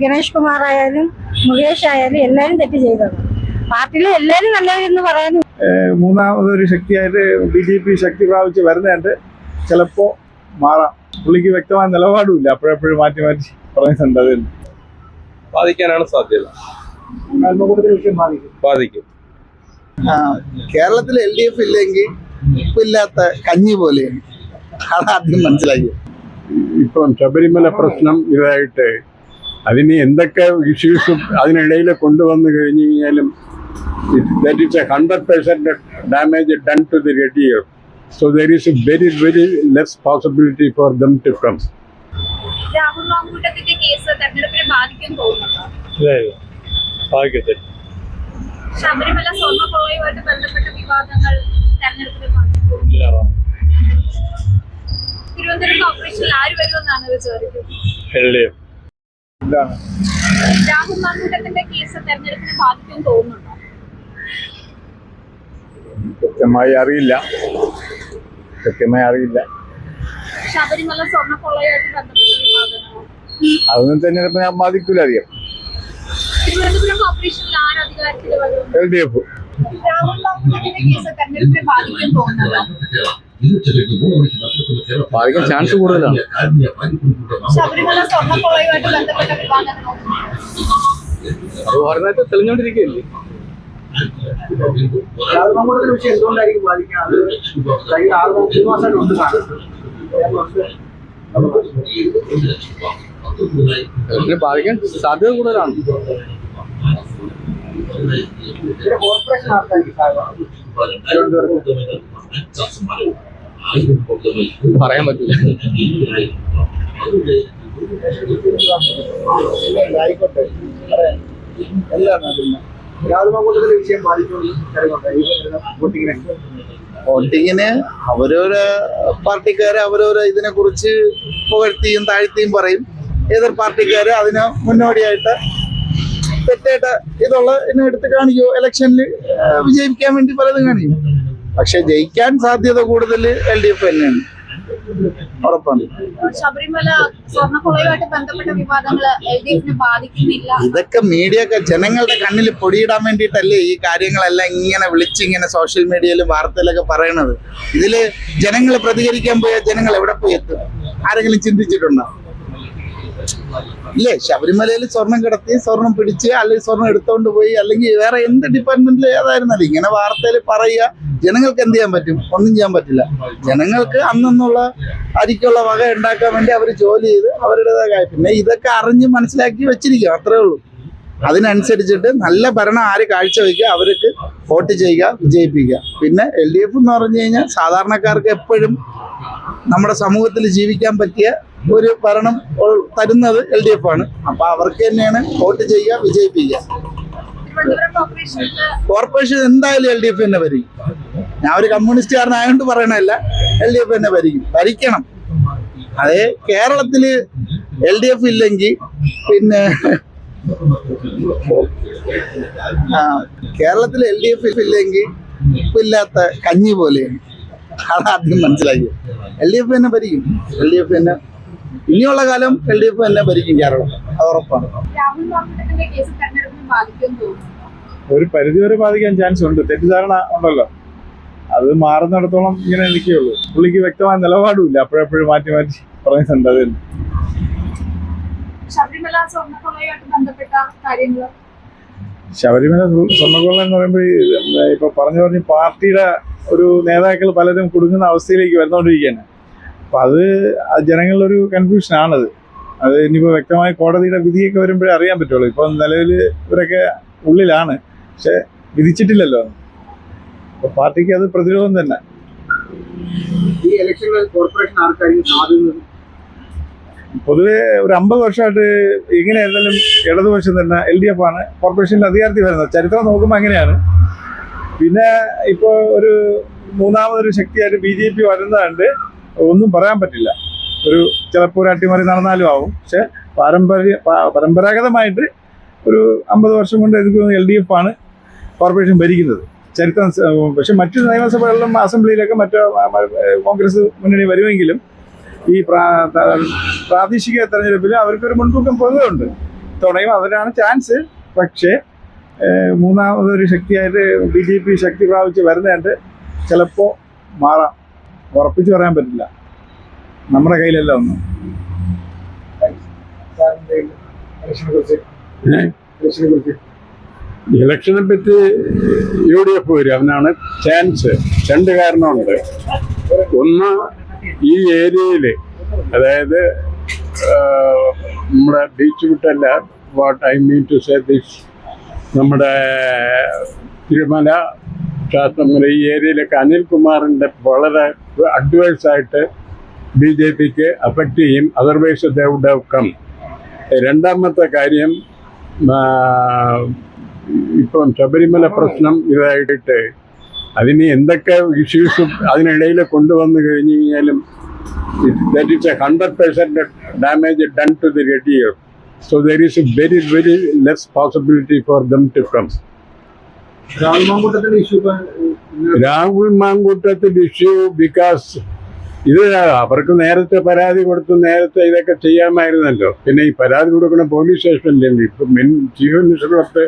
ഗണേഷ് കുമാർ ആയാലും മുകേഷ് ആയാലും എല്ലാവരും തെറ്റ് ചെയ്തത്. പാർട്ടിയിൽ എല്ലാവരും നല്ലവരെന്ന് പറയാനും മൂന്നാമതൊരു ശക്തിയായിട്ട് BJP ശക്തി പ്രാപിച്ച് വരുന്നതായിട്ട് ചിലപ്പോൾ മാറാം. പുള്ളിക്ക് വ്യക്തമായ നിലപാടുമില്ല, അപ്പോഴെപ്പോഴും മാറ്റി മാറ്റി പറയുന്നുണ്ട്. അത് ബാധിക്കാനാണ് സാധ്യത. ബാധിക്കും. കേരളത്തിൽ LDF ഇല്ലെങ്കിൽ ഉപ്പില്ലാത്ത കഞ്ഞി പോലെയാണ്. അതാദ്യം മനസ്സിലാക്കി. ഇപ്പം ശബരിമല പ്രശ്നം ഇതായിട്ട് അതിന് എന്തൊക്കെ ഇഷ്യൂസും അതിനിടയിൽ കൊണ്ടുവന്നു കഴിഞ്ഞു കഴിഞ്ഞാലും that is a 100% damage done to the retier. So there is a very, very less possibility for them to come. Rahul മാങ്കൂട്ടത്തിന്റെ കേസ് തെരഞ്ഞെടുപ്പിനെ ബാധിക്കും തോന്നുന്നുണ്ടോ? ശബരിമല സ്വർണ്ണക്കൊള്ളയുമായിട്ട് ബന്ധപ്പെട്ട വിവാദങ്ങൾ തെരഞ്ഞെടുപ്പിനെ ബാധിക്കും. തിരുവനന്തപുരം കോർപ്പറേഷനിൽ ആര് വരുമെന്നാണ് വിചാരിക്കുന്നത്? രാഹുൽ മാങ്കൂട്ടത്തിന്റെ കേസ് തെരഞ്ഞെടുപ്പിനെ ബാധിക്കും തോന്നുന്നുണ്ടോ? കൃത്യമായി അറിയില്ല. ശബരിമല സ്വർണ്ണക്കൊള്ളയുമായിട്ട് ബന്ധപ്പെട്ട വിവാദങ്ങൾ അതൊന്നും തെരഞ്ഞെടുപ്പിനെ ബാധിക്കില്ല അധികം. തിരുവനന്തപുരം കോർപ്പറേഷനിൽ ആര് അധികാരത്തിൽ വരും? LDF. രാഹുൽ മാങ്കൂട്ടത്തിന്റെ കേസ് തെരഞ്ഞെടുപ്പിനെ ബാധിക്കും തോന്നുന്നുണ്ടോ? ബാധിക്കാൻ ചാൻസ് കൂടുതലാണ്. ശബരിമല സ്വർണ്ണക്കൊള്ളയുമായിട്ട് ബന്ധപ്പെട്ട വിവാദങ്ങൾ അത് ഓരോന്നായിട്ട് തെളിഞ്ഞോണ്ടിരിക്കുകയല്ലേ. വിഷയം എന്തുകൊണ്ടായിരിക്കും ബാധിക്കുന്നത്? ബാധിക്കാൻ സാധ്യത കൂടുതലാണ്. പറയാൻ പറ്റില്ല. ആയിക്കോട്ടെ, എല്ലാം വിഷയം വോട്ടിങ്ങിന് അവരോരോ പാർട്ടിക്കാര് അവരോരോ ഇതിനെ കുറിച്ച് പുകഴ്ത്തിയും താഴ്ത്തിയും പറയും. എതിർ പാർട്ടിക്കാര് അതിന് മുന്നോടിയായിട്ട് തെറ്റായിട്ട് ഇതുള്ള ഇതിനെ എടുത്ത് കാണിക്കോ, ഇലക്ഷനിൽ വിജയിക്കാൻ വേണ്ടി പലതും കാണിക്കും. പക്ഷെ ജയിക്കാൻ സാധ്യത കൂടുതൽ LDF തന്നെയാണ്, ഉറപ്പാണ്. ശബരിമല സ്വർണ്ണക്കൊള്ളയുമായിട്ട് ബന്ധപ്പെട്ട വിവാദങ്ങൾ LDFനെ ബാധിക്കുന്നില്ല. ഇതൊക്കെ മീഡിയ ജനങ്ങളുടെ കണ്ണിൽ പൊടിയിടാൻ വേണ്ടിയിട്ടല്ലേ ഈ കാര്യങ്ങളെല്ലാം ഇങ്ങനെ വിളിച്ചിങ്ങനെ സോഷ്യൽ മീഡിയയിലും വാർത്തയിലൊക്കെ പറയണത്. ഇതില് ജനങ്ങൾ പ്രതികരിക്കാൻ പോയാൽ ജനങ്ങൾ എവിടെ പോയി എത്തും? ആരെങ്കിലും ചിന്തിച്ചിട്ടുണ്ടോ? ഇല്ലേ, ശബരിമലയിൽ സ്വർണം കിടത്തി, സ്വർണം പിടിച്ച്, അല്ലെങ്കിൽ സ്വർണം എടുത്തോണ്ട് പോയി, അല്ലെങ്കിൽ വേറെ എന്ത് ഡിപ്പാർട്ട്മെന്റിൽ ഏതായിരുന്നാലും ഇങ്ങനെ വാർത്തയിൽ പറയുക, ജനങ്ങൾക്ക് എന്ത് ചെയ്യാൻ പറ്റും? ഒന്നും ചെയ്യാൻ പറ്റില്ല. ജനങ്ങൾക്ക് അന്നുള്ള അരിക്കുള്ള വക ഉണ്ടാക്കാൻ വേണ്ടി അവർ ജോലി ചെയ്ത് അവരുടേതായ, പിന്നെ ഇതൊക്കെ അറിഞ്ഞ് മനസ്സിലാക്കി വെച്ചിരിക്കുക, അത്രേ ഉള്ളൂ. അതിനനുസരിച്ചിട്ട് നല്ല ഭരണം ആര് കാഴ്ചവെക്കുക അവർക്ക് വോട്ട് ചെയ്യുക, വിജയിപ്പിക്കുക. പിന്നെ LDF എന്ന് പറഞ്ഞു കഴിഞ്ഞാൽ സാധാരണക്കാർക്ക് എപ്പോഴും നമ്മുടെ സമൂഹത്തിൽ ജീവിക്കാൻ പറ്റിയ ഒരു ഭരണം തരുന്നത് LDF ആണ്. അപ്പൊ അവർക്ക് തന്നെയാണ് വോട്ട് ചെയ്യുക, വിജയിപ്പിക്കുക. കോർപ്പറേഷൻ എന്തായാലും LDF തന്നെ ഭരിക്കും. ഞാൻ ഒരു കമ്മ്യൂണിസ്റ്റുകാരനായോണ്ട് പറയണല്ല, LDF തന്നെ ഭരിക്കണം. അതേ കേരളത്തില് LDF ഇല്ലെങ്കിൽ പിന്നെ കേരളത്തിൽ LDF ഇല്ലെങ്കിൽ ഉപ്പില്ലാത്ത കഞ്ഞി പോലെയാണ്. അതാദ്യം മനസ്സിലാക്കി. LDF തന്നെ ഭരിക്കും. LDF തന്നെ ഇനിയുള്ള കാലം LDF തന്നെ ഭരിക്കും കേരളം, അത് ഉറപ്പാണ്. ഒരു പരിധിവരെ ബാധിക്കാൻ ചാൻസ് ഉണ്ട്. തെറ്റിദ്ധാരണ ഉണ്ടല്ലോ, അത് മാറുന്നിടത്തോളം ഇങ്ങനെ നിൽക്കുകയുള്ളൂ. പുള്ളിക്ക് വ്യക്തമായ നിലപാടുമില്ല, അപ്പോഴെപ്പോഴും മാറ്റി മാറ്റി പറയുന്നുണ്ട്. അത് ശബരിമല സ്വർണ്ണക്കൊള്ളയുമായിട്ട് ബന്ധപ്പെട്ട കാര്യങ്ങൾ, ശബരിമല സ്വർണ്ണക്കൊള്ള എന്ന് പറയുമ്പോൾ ഇപ്പൊ പറഞ്ഞു പാർട്ടിയുടെ ഒരു നേതാക്കൾ പലരും കുടുങ്ങുന്ന അവസ്ഥയിലേക്ക് വരുന്നോണ്ടിരിക്കുകയാണ്. അപ്പൊ അത് ജനങ്ങളിലൊരു കൺഫ്യൂഷനാണത്. അത് ഇനിയിപ്പോൾ വ്യക്തമായ കോടതിയുടെ വിധിയൊക്കെ വരുമ്പോഴേ അറിയാൻ പറ്റുള്ളൂ. ഇപ്പൊ നിലവിൽ ഇവരൊക്കെ ഉള്ളിലാണ്, പക്ഷെ വിധിച്ചിട്ടില്ലല്ലോ. അപ്പൊ പാർട്ടിക്ക് അത് പ്രതിരോധം തന്നെ. ഈ ഇലക്ഷനിൽ കോർപ്പറേഷൻ ആർക്കായിരിക്കും സാധ്യത? പൊതുവെ ഒരു 50 വർഷമായിട്ട് എങ്ങനെയായിരുന്നാലും ഇടതുപക്ഷം തന്നെ LDF ആണ് കോർപ്പറേഷനിൽ അധികാരത്തിൽ വരുന്നത്. ചരിത്രം നോക്കുമ്പോൾ അങ്ങനെയാണ്. പിന്നെ ഇപ്പോൾ ഒരു മൂന്നാമതൊരു ശക്തിയായിട്ട് BJP വരുന്നതുകൊണ്ട് ഒന്നും പറയാൻ പറ്റില്ല. ചിലപ്പോൾ ഒരു അട്ടിമറി നടന്നാലും ആവും. പക്ഷെ പരമ്പരാഗതമായിട്ട് ഒരു 50 വർഷം കൊണ്ട് എനിക്ക് LDF ആണ് കോർപ്പറേഷൻ ഭരിക്കുന്നത്. ചരിത്രം. പക്ഷെ മറ്റു നിയമസഭകളിലും അസംബ്ലിയിലൊക്കെ കോൺഗ്രസ് മുന്നണി വരുമെങ്കിലും ഈ പ്രാദേശിക തെരഞ്ഞെടുപ്പിൽ അവർക്കൊരു മുൻതൂക്കം പൊതുവെ ഉണ്ട്. ഇത്തവണയും അതിനാണ് ചാൻസ്. പക്ഷേ മൂന്നാമതൊരു ശക്തിയായിട്ട് BJP ശക്തി പ്രാപിച്ച് വരുന്നതായിട്ട് ചിലപ്പോൾ മാറാം. ഉറപ്പിച്ച് പറയാൻ പറ്റില്ല, നമ്മുടെ കയ്യിലല്ല ഒന്നും. ഇലക്ഷനെ പറ്റി UDF വരും, അവനാണ് ചാൻസ്. രണ്ട് കാരണമുണ്ട്. ഒന്ന്, ഈ ഏരിയയിൽ, അതായത് നമ്മുടെ ബീച്ച് വിട്ടല്ല, what I mean to say this, നമ്മുടെ തിരുമല, ശാസ്ത്രമല, ഈ ഏരിയയിലൊക്കെ അനിൽകുമാറിൻ്റെ വളരെ അഡ്വൈസായിട്ട് BJPക്ക് അഫക്റ്റ് ചെയ്യും. Otherwise they would have come. രണ്ടാമത്തെ കാര്യം, ഇപ്പം ശബരിമല പ്രശ്നം ഇതായിട്ട് അതിന് എന്തൊക്കെ ഇഷ്യൂസും അതിനിടയിൽ കൊണ്ടുവന്നു കഴിഞ്ഞു കഴിഞ്ഞാലും that is 100% damage done to the reader. So there is a very, very less possibility for them to come. Rahul Manguttathinte issue because ഇത് അവർക്ക് നേരത്തെ പരാതി കൊടുത്ത് നേരത്തെ ഇതൊക്കെ ചെയ്യാമായിരുന്നല്ലോ. പിന്നെ ഈ പരാതി കൊടുക്കുന്ന പോലീസ് സ്റ്റേഷനിലല്ലേ. ഇപ്പം ചീഫ് മിനിസ്റ്റർക്ക്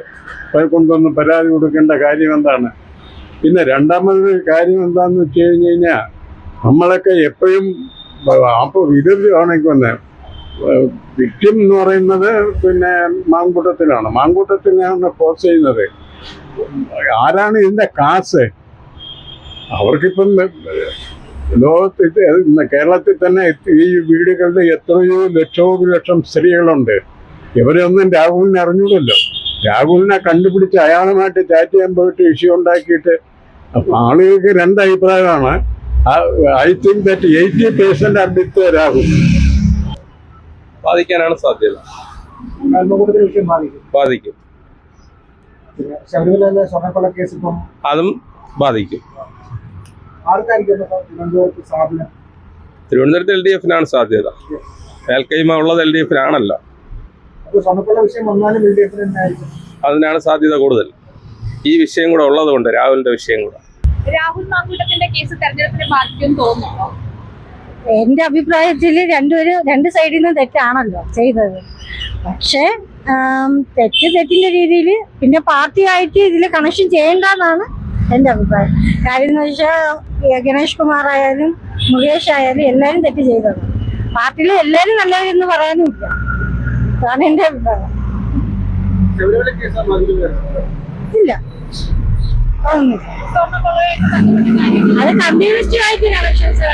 കൊണ്ടൊന്ന് പരാതി കൊടുക്കേണ്ട കാര്യം എന്താണ്? പിന്നെ രണ്ടാമത് കാര്യം എന്താണെന്ന് വെച്ച് കഴിഞ്ഞ് കഴിഞ്ഞാൽ നമ്മളൊക്കെ എപ്പോഴും അപ്പോൾ ഇത് ആണെങ്കിൽ വിക്ടിം എന്ന് പറയുന്നത് പിന്നെ മാങ്കൂട്ടത്തിലാണ്. മാങ്കൂട്ടത്തിനാണ് ഫോഴ്സ് ചെയ്യുന്നത്. ആരാണ് ഇതിൻ്റെ കാസ്? അവർക്കിപ്പം ലോകത്ത് കേരളത്തിൽ തന്നെ ഈ വീടുകളുടെ എത്രയോ ലക്ഷം സ്ത്രീകളുണ്ട്. ഇവരൊന്നും രാഹുലിനെ അറിഞ്ഞൂടല്ലോ. രാഹുലിനെ കണ്ടുപിടിച്ച് അയാളുമായിട്ട് ചാറ്റ് ചെയ്യാൻ പോയിട്ട് ഇഷ്യൂ ഉണ്ടാക്കിയിട്ട് ആളുകൾക്ക് രണ്ട് അഭിപ്രായമാണ്. I think that 80% are with Rahul. ബാധിക്കാനാണ് സാധ്യത. ബാധിക്കും, അതും ബാധിക്കും. തിരുവനന്തപുരത്ത് LDF-നാണ് സാധ്യത. മേൽക്കൈമ ഉള്ളത് LDF-നാണല്ലോ. അതിനാണ് സാധ്യത കൂടുതൽ. ഈ വിഷയം കൂടെ ഉള്ളത് കൊണ്ട്, രാഹുലിന്റെ വിഷയം കൂടെ. രാഹുൽ മാങ്കൂട്ടത്തിന്റെ കേസ് തെരഞ്ഞെടുപ്പിനെ ബാധിക്കുമെന്ന് തോന്നുന്നുണ്ടോ? എന്റെ അഭിപ്രായത്തിൽ രണ്ട് സൈഡിൽ നിന്ന് തെറ്റാണല്ലോ ചെയ്തത്. പക്ഷേ തെറ്റിന്റെ രീതിയിൽ പിന്നെ പാർട്ടിയായിട്ട് ഇതിൽ കണക്ഷൻ ചെയ്യേണ്ടെന്നാണ് എൻ്റെ അഭിപ്രായം. കാര്യം എന്ന് വെച്ചാൽ ഗണേഷ് കുമാർ ആയാലും മുകേഷ് ആയാലും എല്ലാവരും തെറ്റ് ചെയ്തത്. പാർട്ടിയിൽ എല്ലാവരും നല്ലവരെന്ന് പറയാനും ഇല്ല. അതാണ് എൻ്റെ അഭിപ്രായം. ഇല്ല, അത് കമ്മ്യൂണിസ്റ്റുമായിട്ട് കണക്ഷൻസ്